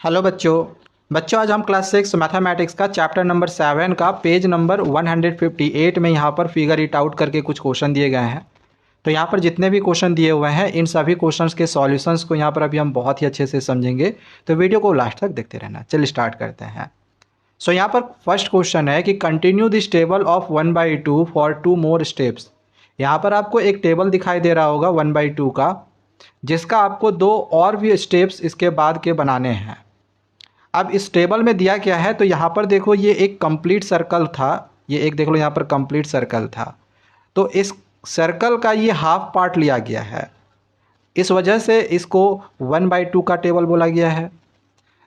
Hello बच्चों आज हम क्लास 6 मैथमेटिक्स का चैप्टर नंबर 7 का पेज नंबर 158 में यहाँ पर फिगर इट आउट करके कुछ क्वेश्चन दिए गए हैं। तो यहाँ पर जितने भी क्वेश्चन दिए हुए हैं इन सभी क्वेश्चंस के सॉल्यूशंस को यहाँ पर अभी हम बहुत ही अच्छे से समझेंगे। तो वीडियो को लास्ट तक देखते रहना। चलिए स्टार्ट करते हैं। सो यहाँ पर फर्स्ट क्वेश्चन है कि continue this table of 1/2 for 2 more steps. यहाँ पर आपको एक टेबल दिखाई दे रहा होगा 1/2 का, जिसका आपको 2 और भी स्टेप्स इसके बाद के बनाने हैं। अब इस टेबल में दिया क्या है, तो यहाँ पर देखो ये एक कंप्लीट सर्कल था, ये एक देख लो यहाँ पर कंप्लीट सर्कल था। तो इस सर्कल का ये हाफ पार्ट लिया गया है, इस वजह से इसको 1/2 का टेबल बोला गया है।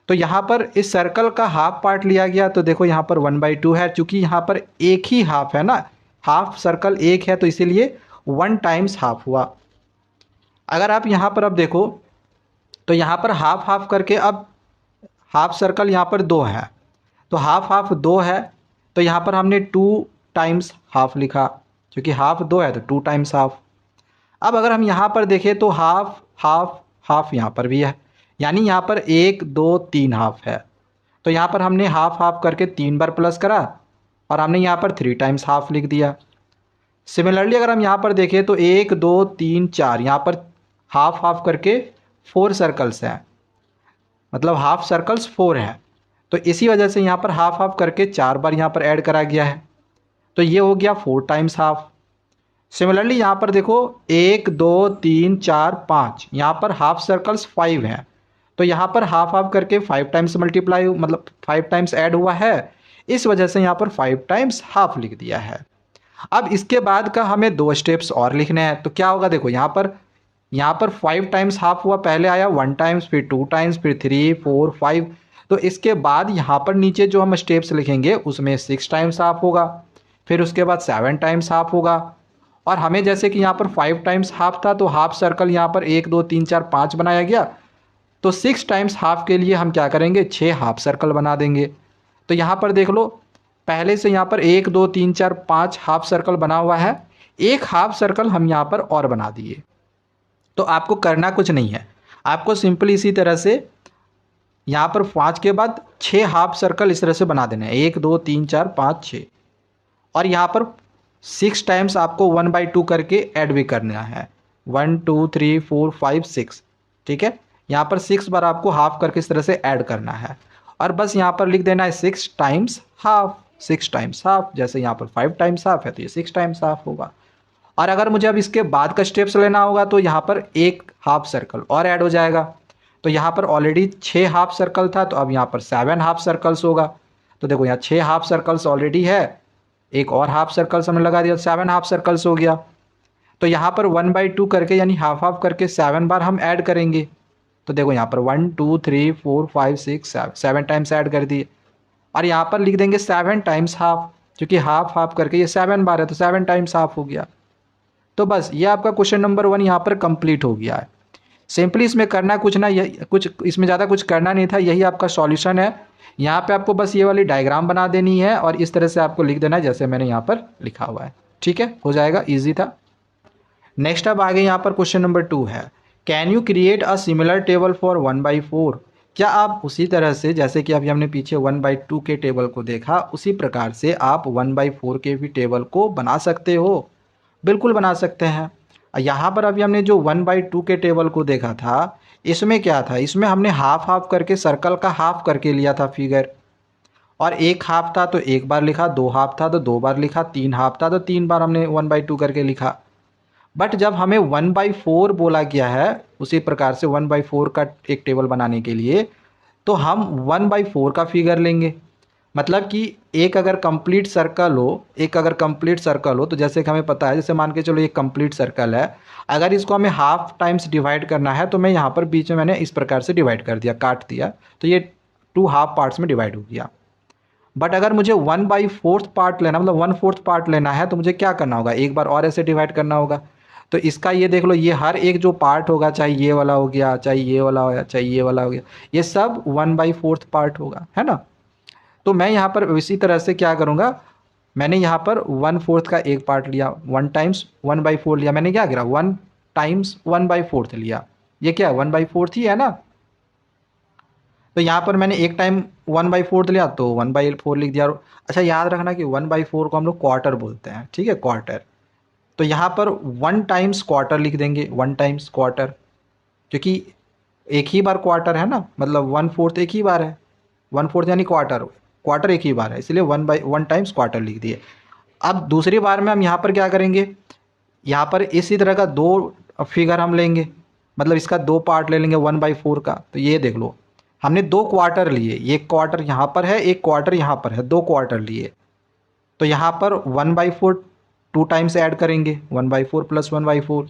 तो यहाँ पर इस सर्कल का हाफ पार्ट लिया गया, तो देखो यहाँ पर 1/2 है, चूंकि यहाँ पर एक ही हाफ है ना, हाफ सर्कल एक है, तो इसीलिए 1 टाइम्स हाफ हुआ। अगर आप यहाँ पर अब देखो तो यहाँ पर हाफ हाफ करके अब हाफ सर्कल यहाँ पर 2 है, तो हाफ हाफ 2 है, तो यहाँ पर हमने 2 टाइम्स हाफ लिखा, क्योंकि हाफ 2 है तो 2 टाइम्स हाफ। अब अगर हम यहाँ पर देखें तो हाफ हाफ हाफ यहाँ पर भी है, यानी यहाँ पर 1 2 3 हाफ है। तो यहाँ पर हमने हाफ हाफ करके 3 बार प्लस करा और हमने यहाँ पर 3 टाइम्स हाफ लिख दिया। सिमिलरली अगर हम यहाँ पर देखें तो 1 2 3 4 यहाँ पर हाफ हाफ करके 4 सर्कल्स हैं, मतलब हाफ सर्कल्स 4 हैं। तो इसी वजह से यहाँ पर हाफ हाफ करके 4 बार यहाँ पर ऐड करा गया है, तो ये हो गया 4 टाइम्स हाफ। सिमिलरली यहाँ पर देखो 1 2 3 4 5 यहाँ पर हाफ सर्कल्स 5 हैं, तो यहाँ पर हाफ हाफ करके 5 टाइम्स मल्टीप्लाई मतलब 5 टाइम्स ऐड हुआ है, इस वजह से यहाँ पर 5 टाइम्स हाफ लिख दिया है। अब इसके बाद का हमें 2 स्टेप्स और लिखने हैं, तो क्या होगा देखो यहाँ पर 5 टाइम्स हाफ हुआ, पहले आया 1 टाइम्स, फिर 2 टाइम्स, फिर 3 4 5। तो इसके बाद यहाँ पर नीचे जो हम स्टेप्स लिखेंगे उसमें 6 टाइम्स हाफ होगा, फिर उसके बाद 7 टाइम्स हाफ होगा। और हमें जैसे कि यहाँ पर 5 टाइम्स हाफ था, तो हाफ सर्कल यहाँ पर 1 2 3 4 5 बनाया गया, तो 6 टाइम्स हाफ के लिए हम क्या करेंगे, 6 हाफ सर्कल बना देंगे। तो यहाँ पर देख लो पहले से यहाँ पर 1 2 3 4 5 हाफ सर्कल बना हुआ है, एक हाफ सर्कल हम यहाँ पर और बना दिए। तो आपको करना कुछ नहीं है, आपको सिंपल इसी तरह से यहाँ पर 5 के बाद 6 हाफ सर्कल इस तरह से बना देना है, 1 2 3 4 5 6। और यहाँ पर 6 टाइम्स आपको 1/2 करके ऐड भी करना है, 1 2 3 4 5 6। ठीक है, यहाँ पर 6 बार आपको हाफ करके इस तरह से ऐड करना है, और बस यहाँ पर लिख देना है 6 टाइम्स हाफ, 6 टाइम्स हाफ। जैसे यहाँ पर 5 टाइम्स हाफ है तो ये 6 टाइम्स हाफ होगा। और अगर मुझे अब इसके बाद का स्टेप्स लेना होगा तो यहाँ पर एक हाफ सर्कल और ऐड हो जाएगा। तो यहाँ पर ऑलरेडी 6 हाफ सर्कल था, तो अब यहाँ पर 7 हाफ सर्कल्स होगा। तो देखो यहाँ 6 हाफ सर्कल्स ऑलरेडी है, एक और हाफ सर्कल्स हमने लगा दिया, 7 हाफ सर्कल्स हो गया। तो यहाँ पर 1/2 करके यानी हाफ हाफ करके 7 बार हम ऐड करेंगे। तो देखो यहाँ पर 1 2 3 4 5 6 7 टाइम्स ऐड कर दिए, और यहाँ पर लिख देंगे 7 टाइम्स हाफ, क्योंकि हाफ हाफ करके ये 7 बार है तो 7 टाइम्स हाफ हो गया। तो बस ये आपका क्वेश्चन नंबर 1 यहाँ पर कंप्लीट हो गया है। सिंपली इसमें करना कुछ ना, ये कुछ इसमें ज़्यादा कुछ करना नहीं था, यही आपका सॉल्यूशन है। यहाँ पे आपको बस ये वाली डायग्राम बना देनी है और इस तरह से आपको लिख देना है जैसे मैंने यहाँ पर लिखा हुआ है। ठीक है, हो जाएगा, ईजी था। नेक्स्ट अब आगे यहाँ पर क्वेश्चन नंबर 2 है, can you create a similar table for 1/4। क्या आप उसी तरह से जैसे कि अभी हमने पीछे 1/2 के टेबल को देखा, उसी प्रकार से आप 1/4 के भी टेबल को बना सकते हो? बिल्कुल बना सकते हैं। यहाँ पर अभी हमने जो 1/2 के टेबल को देखा था, इसमें क्या था, इसमें हमने हाफ हाफ करके सर्कल का हाफ करके लिया था फिगर, और एक हाफ था तो एक बार लिखा, 2 हाफ था तो 2 बार लिखा, 3 हाफ था तो 3 बार हमने 1/2 करके लिखा। बट जब हमें 1/4 बोला गया है, उसी प्रकार से 1/4 का एक टेबल बनाने के लिए, तो हम 1/4 का फिगर लेंगे। मतलब कि एक अगर कंप्लीट सर्कल हो तो जैसे कि हमें पता है, जैसे मान के चलो ये कंप्लीट सर्कल है, अगर इसको हमें हाफ टाइम्स डिवाइड करना है तो मैं यहाँ पर बीच में मैंने इस प्रकार से डिवाइड कर दिया, काट दिया, तो ये 2 हाफ पार्ट्स में डिवाइड हो गया। बट अगर मुझे 1/4 पार्ट लेना, मतलब 1/4 पार्ट लेना है, तो मुझे क्या करना होगा, एक बार और ऐसे डिवाइड करना होगा। तो इसका ये देख लो, ये हर एक जो पार्ट होगा, चाहे ये वाला हो गया, चाहे ये वाला हो गया, चाहे ये वाला हो गया, ये सब 1/4 पार्ट होगा, है ना। तो मैं यहाँ पर इसी तरह से क्या करूँगा, मैंने यहाँ पर 1/4 का एक पार्ट लिया, 1 टाइम्स 1/4 लिया, मैंने क्या करा, 1 टाइम्स 1/4 लिया, ये क्या 1/4 ही है ना। तो यहाँ पर मैंने एक टाइम 1/4 लिया तो 1/4 लिख दिया। अच्छा याद रखना कि 1/4 को हम लोग क्वार्टर बोलते हैं, ठीक है, क्वार्टर। तो यहाँ पर 1 टाइम्स क्वार्टर लिख देंगे, 1 टाइम्स क्वार्टर, क्योंकि एक ही बार क्वार्टर है ना, मतलब 1/4 एक ही बार है, 1/4 यानी क्वार्टर, क्वार्टर एक ही बार है, इसलिए 1 टाइम्स क्वार्टर लिख दिए। अब दूसरी बार में हम यहाँ पर क्या करेंगे, यहाँ पर इसी तरह का दो फिगर हम लेंगे, मतलब इसका दो पार्ट ले लेंगे 1/4 का। तो ये देख लो, हमने दो क्वार्टर लिए, एक क्वार्टर यहाँ पर है, एक क्वार्टर यहाँ पर है, दो क्वार्टर लिए। तो यहाँ पर 1/4 2 टाइम्स ऐड करेंगे, 1/4 प्लस 1/4।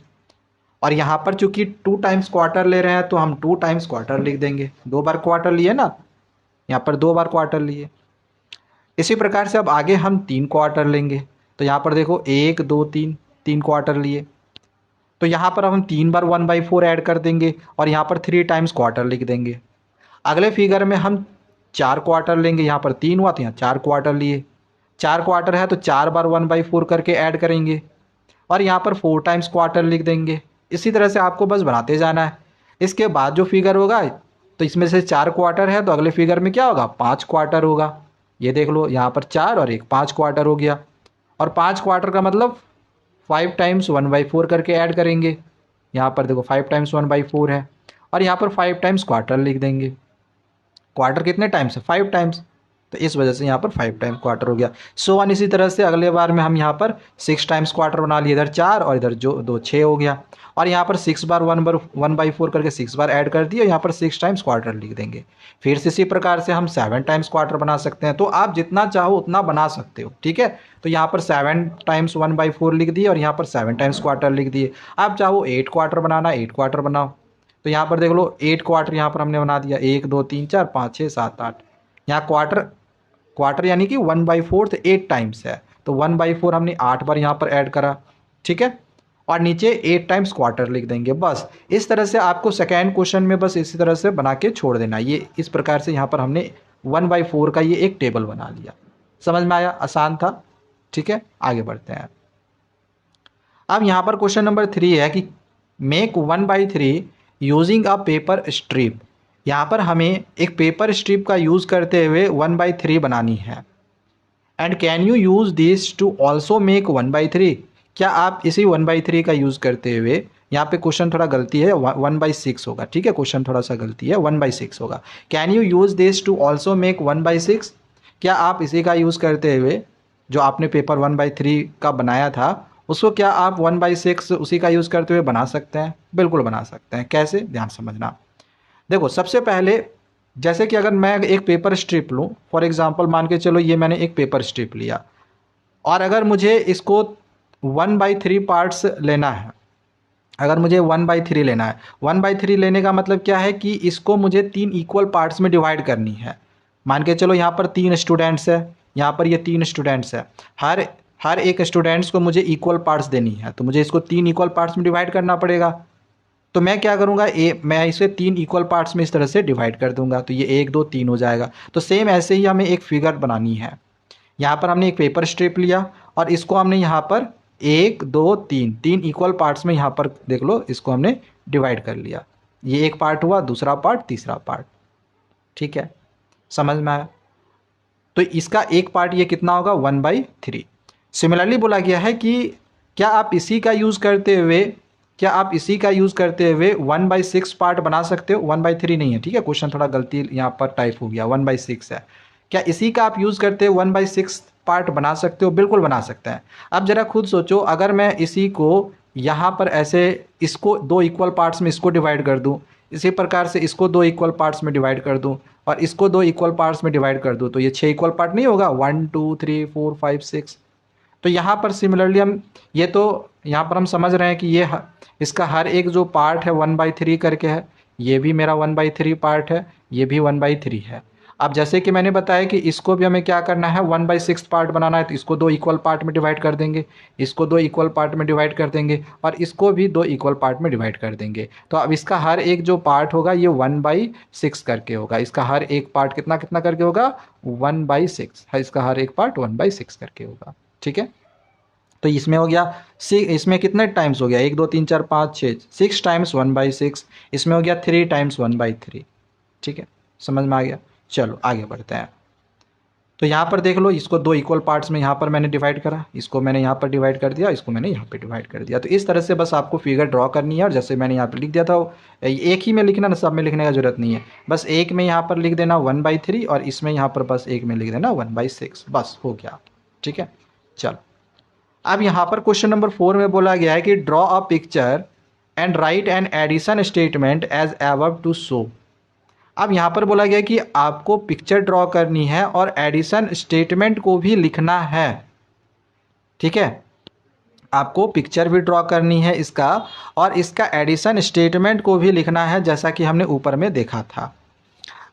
और यहाँ पर चूंकि 2 टाइम्स क्वार्टर ले रहे हैं तो हम 2 टाइम्स क्वार्टर लिख देंगे, दो बार क्वार्टर लिए ना, यहाँ पर दो बार क्वार्टर लिए। इसी प्रकार से अब आगे हम 3 क्वार्टर लेंगे। तो यहाँ पर देखो 1 2 3, 3 क्वार्टर लिए। तो यहाँ पर अब हम 3 बार 1/4 ऐड कर देंगे और यहाँ पर 3 टाइम्स क्वार्टर लिख देंगे। अगले फिगर में हम 4 क्वार्टर लेंगे, यहाँ पर 3 हुआ तो यहाँ 4 क्वार्टर लिए। 4 क्वार्टर है तो 4 बार 1/4 करके ऐड करेंगे और यहाँ पर 4 टाइम्स क्वार्टर लिख देंगे। इसी तरह से आपको बस बनाते जाना है। इसके बाद जो फिगर होगा, तो इसमें से 4 क्वार्टर है तो अगले फिगर में क्या होगा, 5 क्वार्टर होगा। ये देख लो, यहाँ पर 4 और एक 5 क्वार्टर हो गया। और 5 क्वार्टर का मतलब 5 टाइम्स 1/4 करके ऐड करेंगे। यहाँ पर देखो 5 टाइम्स 1/4 है और यहाँ पर 5 टाइम्स क्वार्टर लिख देंगे। क्वार्टर कितने टाइम्स है, 5 टाइम्स, तो इस वजह से यहाँ पर 5 टाइम क्वार्टर हो गया। सो वन इसी तरह से अगले बार में हम यहाँ पर 6 टाइम्स क्वार्टर बना लिए, इधर 4 और इधर जो 2 6 हो गया। और यहाँ पर 6 बार 1/4 करके 6 बार ऐड कर दिए, यहाँ पर 6 टाइम्स क्वार्टर लिख देंगे। फिर से इसी प्रकार से हम 7 टाइम्स क्वार्टर बना सकते हैं। तो आप जितना चाहो उतना बना सकते हो, ठीक है। तो यहाँ पर 7 टाइम्स 1/4 लिख दिए और यहाँ पर 7 टाइम्स क्वार्टर लिख दिए। आप चाहो 8 क्वार्टर बनाना, 8 क्वार्टर बनाओ। तो यहाँ पर देख लो 8 क्वार्टर यहाँ पर हमने बना दिया, 1 2 3 4 5 6 7 8। यहाँ क्वार्टर, क्वार्टर यानी कि 1/4 8 टाइम्स है, तो 1/4 हमने 8 बार यहाँ पर ऐड करा, ठीक है। और नीचे 8 टाइम्स क्वार्टर लिख देंगे। बस इस तरह से आपको सेकेंड क्वेश्चन में बस इसी तरह से बना के छोड़ देना। ये इस प्रकार से यहाँ पर हमने 1/4 का ये एक टेबल बना लिया। समझ में आया, आसान था, ठीक है। आगे बढ़ते हैं। अब यहाँ पर क्वेश्चन नंबर 3 है कि make 1/3 using a paper strip. यहाँ पर हमें एक पेपर स्ट्रिप का यूज़ करते हुए 1/3 बनानी है। And can you use this to also make 1/3। क्या आप इसी 1/3 का यूज़ करते हुए, यहाँ पे क्वेश्चन थोड़ा गलती है, 1/6 होगा, ठीक है, क्वेश्चन थोड़ा सा गलती है, 1/6 होगा। Can you use this to also make 1/6। क्या आप इसी का यूज़ करते हुए, जो आपने पेपर 1/3 का बनाया था, उसको क्या आप 1/6 उसी का यूज़ करते हुए बना सकते हैं? बिल्कुल बना सकते हैं। कैसे, ध्यान समझना। देखो सबसे पहले, जैसे कि अगर मैं एक पेपर स्ट्रिप लूँ, फॉर एग्जांपल मान के चलो ये मैंने एक पेपर स्ट्रिप लिया और अगर मुझे इसको 1/3 पार्ट्स लेना है, अगर मुझे 1/3 लेना है, 1/3 लेने का मतलब क्या है कि इसको मुझे 3 इक्वल पार्ट्स में डिवाइड करनी है। मान के चलो यहाँ पर 3 स्टूडेंट्स है, यहाँ पर ये 3 स्टूडेंट्स है, हर हर एक स्टूडेंट्स को मुझे इक्वल पार्ट्स देनी है, तो मुझे इसको 3 इक्वल पार्ट्स में डिवाइड करना पड़ेगा। तो मैं क्या करूँगा, मैं इसे 3 इक्वल पार्ट्स में इस तरह से डिवाइड कर दूंगा, तो ये 1 2 3 हो जाएगा। तो सेम ऐसे ही हमें एक फिगर बनानी है। यहाँ पर हमने एक पेपर स्ट्रिप लिया और इसको हमने यहाँ पर 1 2 3 3 इक्वल पार्ट्स में यहाँ पर देख लो, इसको हमने डिवाइड कर लिया। ये एक पार्ट हुआ, दूसरा पार्ट, तीसरा पार्ट, ठीक है, समझ में आया। तो इसका एक पार्ट ये कितना होगा, 1/3। सिमिलरली बोला गया है कि क्या आप इसी का यूज़ करते हुए, क्या आप इसी का यूज़ करते हुए 1/6 पार्ट बना सकते हो। 1/3 नहीं है, ठीक है, क्वेश्चन थोड़ा गलती यहाँ पर टाइप हो गया, 1/6 है। क्या इसी का आप यूज़ करते हुए 1/6 पार्ट बना सकते हो? बिल्कुल बना सकते हैं। अब ज़रा खुद सोचो, अगर मैं इसी को यहाँ पर ऐसे, इसको 2 इक्वल पार्ट्स में इसको डिवाइड कर दूँ, इसी प्रकार से इसको 2 इक्वल पार्ट्स में डिवाइड कर दूँ और इसको 2 इक्वल पार्ट्स में डिवाइड कर दूँ, तो ये 6 इक्वल पार्ट नहीं होगा, 1 2 3 4 5 6। तो यहाँ पर सिमिलरली हम ये, तो यहाँ पर हम समझ रहे हैं कि ये इसका हर एक जो पार्ट है 1/3 करके है, ये भी मेरा 1/3 पार्ट है, ये भी 1/3 है। अब जैसे कि मैंने बताया कि इसको भी हमें क्या करना है, 1/6 पार्ट बनाना है, तो इसको 2 इक्वल पार्ट में डिवाइड कर देंगे, इसको 2 इक्वल पार्ट में डिवाइड कर देंगे और इसको भी 2 इक्वल पार्ट में डिवाइड कर देंगे। तो अब इसका हर एक जो पार्ट होगा ये 1/6 करके होगा। इसका हर एक पार्ट कितना कितना करके होगा, 1/6 है, इसका हर एक पार्ट 1/6 करके होगा, ठीक है। तो इसमें हो गया, इसमें कितने टाइम्स हो गया, 1 2 3 4 5 6 6 टाइम्स 1/6। इसमें हो गया 3 टाइम्स 1/3, ठीक है। समझ में आ गया। चलो आगे बढ़ते हैं। तो यहाँ पर देख लो, इसको दो इक्वल पार्ट्स में यहाँ पर मैंने डिवाइड करा, इसको मैंने यहाँ पर डिवाइड कर दिया, इसको मैंने यहाँ पे डिवाइड कर दिया। तो इस तरह से बस आपको फिगर ड्रॉ करनी है। और जैसे मैंने यहाँ पर लिख दिया था, एक ही में लिखना ना, सब में लिखने का जरूरत नहीं है। बस एक में यहाँ पर लिख देना 1/3 और इसमें यहाँ पर बस एक में लिख देना 1/6, बस हो गया। ठीक है, चलो अब यहाँ पर क्वेश्चन नंबर 4 में बोला गया है कि draw a picture and write an addition statement as above to show. अब यहाँ पर बोला गया कि आपको पिक्चर ड्रॉ करनी है और एडिशन स्टेटमेंट को भी लिखना है। ठीक है, आपको पिक्चर भी ड्रॉ करनी है इसका, और इसका एडिशन स्टेटमेंट को भी लिखना है, जैसा कि हमने ऊपर में देखा था।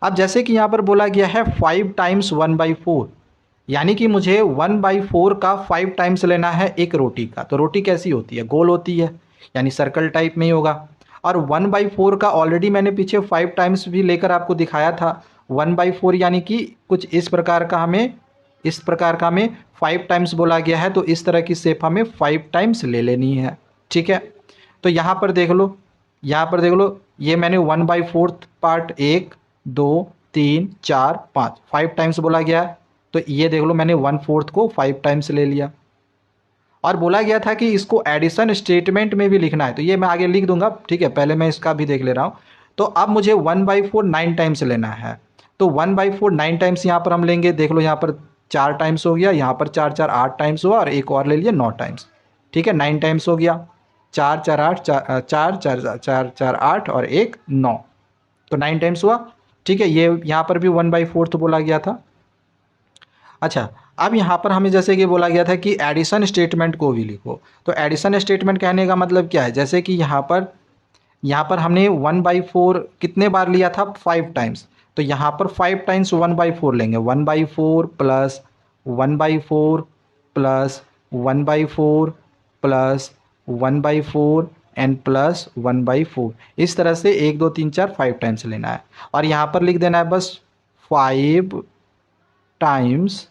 अब जैसे कि यहाँ पर बोला गया है 5 टाइम्स 1/4, यानी कि मुझे 1/4 का 5 टाइम्स लेना है एक रोटी का। तो रोटी कैसी होती है, गोल होती है, यानी सर्कल टाइप में ही होगा। और 1/4 का ऑलरेडी मैंने पीछे 5 टाइम्स भी लेकर आपको दिखाया था। 1/4 यानी कि कुछ इस प्रकार का हमें 5 टाइम्स बोला गया है, तो इस तरह की शेप हमें 5 टाइम्स ले लेनी है। ठीक है, तो यहाँ पर देख लो, ये मैंने 1/4 पार्ट 1 2 3 4 5 टाइम्स बोला गया है। तो ये देख लो, मैंने 1/4 को 5 टाइम्स ले लिया। और बोला गया था कि इसको एडिशन स्टेटमेंट में भी लिखना है, तो ये मैं आगे लिख दूंगा। ठीक है, पहले मैं इसका भी देख ले रहा हूँ। तो अब मुझे 1/4 9 टाइम्स लेना है। तो 1/4 9 टाइम्स यहाँ पर हम लेंगे। देख लो, यहाँ पर 4 टाइम्स हो गया, यहाँ पर 4 4 8 टाइम्स हुआ, और एक और ले लिया 9 टाइम्स। ठीक है, 9 टाइम्स हो गया, 4 4 8 4 4 4 8 और 1 9, तो 9 टाइम्स हुआ। ठीक है, ये यहाँ पर भी 1/4 बोला गया था। अच्छा, अब यहाँ पर हमें जैसे कि बोला गया था कि एडिशन स्टेटमेंट को भी लिखो। तो एडिशन स्टेटमेंट कहने का मतलब क्या है, जैसे कि यहाँ पर हमने 1/4 कितने बार लिया था, 5 टाइम्स। तो यहाँ पर 5 टाइम्स 1/4 लेंगे, 1/4 plus 1/4 plus 1/4 plus 1/4 and plus 1/4, इस तरह से 1 2 3 4 5 टाइम्स लेना है। और यहाँ पर लिख देना है बस 5 टाइम्स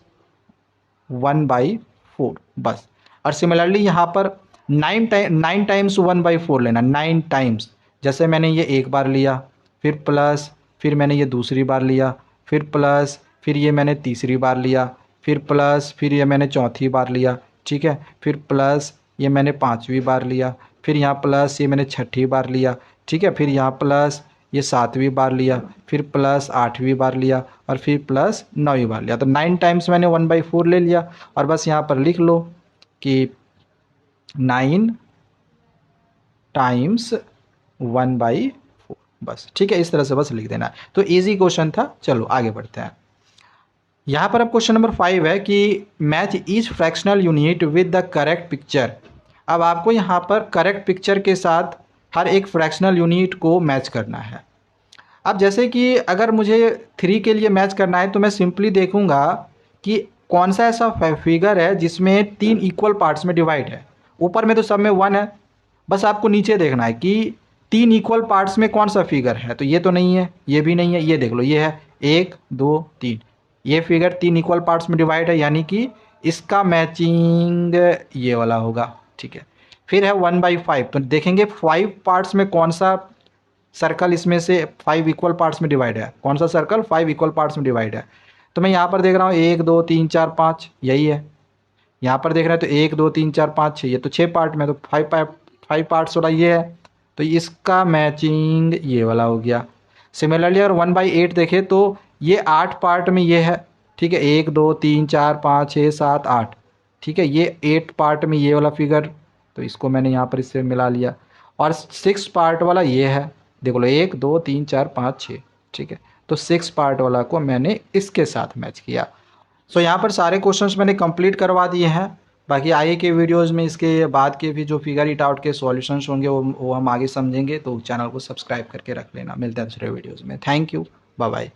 1/4 बस। और सिमिलरली यहाँ पर 9 टाइम्स 1/4 लेना, 9 टाइम्स। जैसे मैंने ये एक बार लिया, फिर प्लस, फिर मैंने ये दूसरी बार लिया, फिर प्लस, फिर ये मैंने तीसरी बार लिया, फिर प्लस, फिर ये मैंने चौथी बार लिया। ठीक है, फिर प्लस, ये मैंने 5वीं बार लिया, फिर यहाँ प्लस, ये मैंने 6ठी बार लिया। ठीक है, फिर यहाँ प्लस, ये 7वीं बार लिया, फिर प्लस 8वीं बार लिया, और फिर प्लस 9वीं बार लिया। तो 9 टाइम्स मैंने 1/4 ले लिया। और बस यहाँ पर लिख लो कि 9 टाइम्स 1/4 बस। ठीक है, इस तरह से बस लिख देना। तो इजी क्वेश्चन था। चलो आगे बढ़ते हैं। यहाँ पर अब क्वेश्चन नंबर 5 है कि match each fractional unit with the correct picture. अब आपको यहाँ पर करेक्ट पिक्चर के साथ हर एक फ्रैक्शनल यूनिट को मैच करना है। अब जैसे कि अगर मुझे 3 के लिए मैच करना है, तो मैं सिंपली देखूंगा कि कौन सा ऐसा फिगर है जिसमें 3 इक्वल पार्ट्स में डिवाइड है। ऊपर में तो सब में 1 है, बस आपको नीचे देखना है कि 3 इक्वल पार्ट्स में कौन सा फिगर है। तो ये तो नहीं है, ये भी नहीं है, ये देख लो, ये है 1 2 3, ये फिगर 3 इक्वल पार्ट्स में डिवाइड है, यानी कि इसका मैचिंग ये वाला होगा। ठीक है, फिर है 1/5, तो देखेंगे 5 पार्ट्स में कौन सा सर्कल इसमें से 5 इक्वल पार्ट्स में डिवाइड है, कौन सा सर्कल 5 इक्वल पार्ट्स में डिवाइड है। तो मैं यहाँ पर देख रहा हूँ 1 2 3 4 5, यही है। यहाँ पर देख रहे हैं तो 1 2 3 4 5 6, ये तो 6 पार्ट में, तो 5 पार्ट्स वाला ये है, तो इसका मैचिंग ये वाला हो गया। सिमिलरली अगर 1/8 देखें तो ये 8 पार्ट में ये है। ठीक है, 1 2 3 4 5 6 7 8, ठीक है, ये 8 पार्ट में ये वाला फिगर, तो इसको मैंने यहाँ पर इससे मिला लिया। और 6 पार्ट वाला ये है, देख लो 1 2 3 4 5 6, ठीक है, तो 6 पार्ट वाला को मैंने इसके साथ मैच किया। सो यहाँ पर सारे क्वेश्चंस मैंने कंप्लीट करवा दिए हैं। बाकी आगे के वीडियोस में इसके बाद के भी जो फिगर इट आउट के सॉल्यूशंस होंगे वो हम आगे समझेंगे, तो चैनल को सब्सक्राइब करके रख लेना। मिलते हैं दूसरे वीडियोज़ में। Thank you, bye bye.